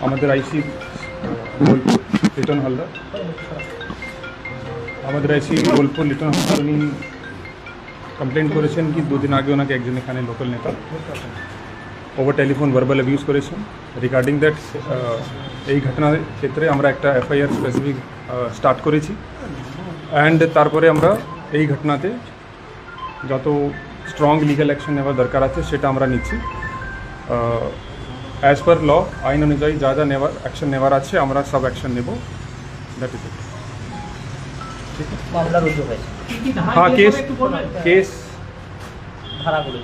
আমাদের আইসি লিটন হালদার, আমাদের আইসি বোলপুর লিটন হালদার উনি কমপ্লেন করেছেন কি 2 দিন আগে ওনাকে একজন এখানে লোকাল নেতা ওভার টেলিফোন ভার্বাল অ্যাবিউজ করেছেন। রিগার্ডিং দ্যাট এই ঘটনার ক্ষেত্রে আমরা একটা এফআইআর স্পেসিফিক স্টার্ট করেছি অ্যান্ড তারপরে আমরা এই ঘটনাতে যত স্ট্রং লিগাল অ্যাকশন নেওয়ার দরকার আছে সেটা আমরা নিচ্ছি। অ্যাজ পার ল আইন অনুযায়ী যা যা নেওয়ার অ্যাকশন নেওয়ার আছে আমরা সব অ্যাকশন নেব। That is it. ঠিক আছে, হ্যাঁ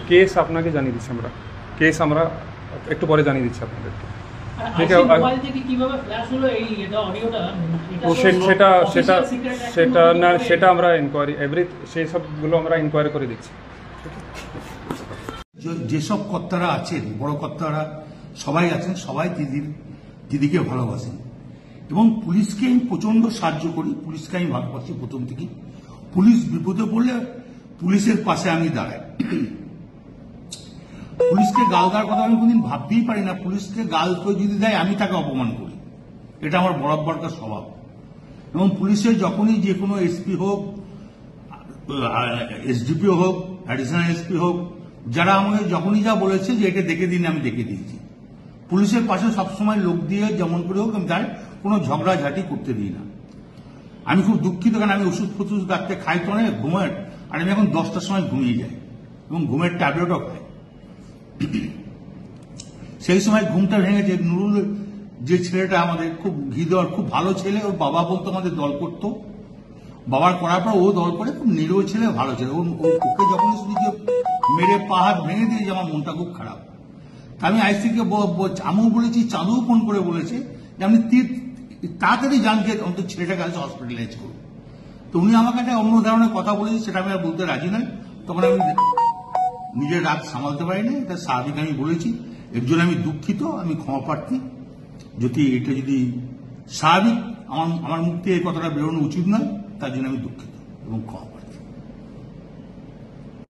কেস আপনাকে জানিয়ে দিচ্ছি আমরা। কেস আমরা একটু পরে জানিয়ে দিচ্ছি আপনাদেরকে। ঠিক আছে, সেটা না সেটা আমরা ইনকোয়ারি সেই সবগুলো আমরা ইনকোয়ারি করে দিচ্ছি। যেসব কর্তারা আছেন, বড় কর্তারা সবাই আছেন, সবাই দিদিকে ভালোবাসেন এবং পুলিশকে আমি প্রচন্ড সাহায্য করি। পুলিশকে আমি ভালোবাসি প্রথম থেকে। পুলিশ বিপদে পড়লে পুলিশের পাশে আমি দাঁড়াই। পুলিশকে গাল দেওয়ার কথা আমি কোনদিন ভাবতেই পারি না। পুলিশকে গাল করে যদি দেয় আমি তাকে অপমান করি, এটা আমার বরাবরকার স্বভাব। এবং পুলিশের যখনই যে কোনো এসপি হোক, এসডিপিও হোক, অ্যাডিশনাল এসপি হোক, যারা আমাকে যখনই যা বলেছে যে এটা দেখে দিন, আমি দেখে দিয়েছি। পুলিশের পাশে সবসময় লোক দিয়ে যেমন করে হোক আমি তাই কোনো ঝগড়াঝাটি করতে দিই না। আমি খুব দুঃখিত, কারণ আমি ওষুধ ফষুধ রাখতে খাই তো অনেক ঘুমের, আর আমি এখন 10টার সময় ঘুমিয়ে যাই এবং ঘুমের ট্যাবলেটও খাই। সেই সময় ঘুমটা ভেঙেছে। নুরুল যে ছেলেটা আমাদের খুব হৃদয়, খুব ভালো ছেলে, ওর বাবা বলতো আমাদের দল করতো, বাবার করার পর ও দল করে, খুব নিরীহ ছেলে, ভালো ছেলে। ওকে যখন শুনেছি মেরে পা হাত ভেঙে দিয়েছে আমার মনটা খুব খারাপ। আমি আইসিকে আমিও বলেছি, চাঁদুও ফোন করে বলেছে যে আপনি তাড়াতাড়ি যান যে অন্তত ছেলেটাকে কাছে হসপিটালাইজ করুন। তো উনি আমার কাছে অন্য ধরনের কথা বলেছে, সেটা আমি আর বলতে রাজি নয়। তখন আমি নিজের রাগ সামালতে পারিনি, এটা স্বাভাবিক আমি বলেছি। এর জন্য আমি দুঃখিত, আমি ক্ষমা প্রার্থী। এটা যদি স্বাভাবিক আমার মুখ থেকে এই কথাটা বেরোনো উচিত নয়, তার জন্য আমি দুঃখিত এবং ক্ষমা।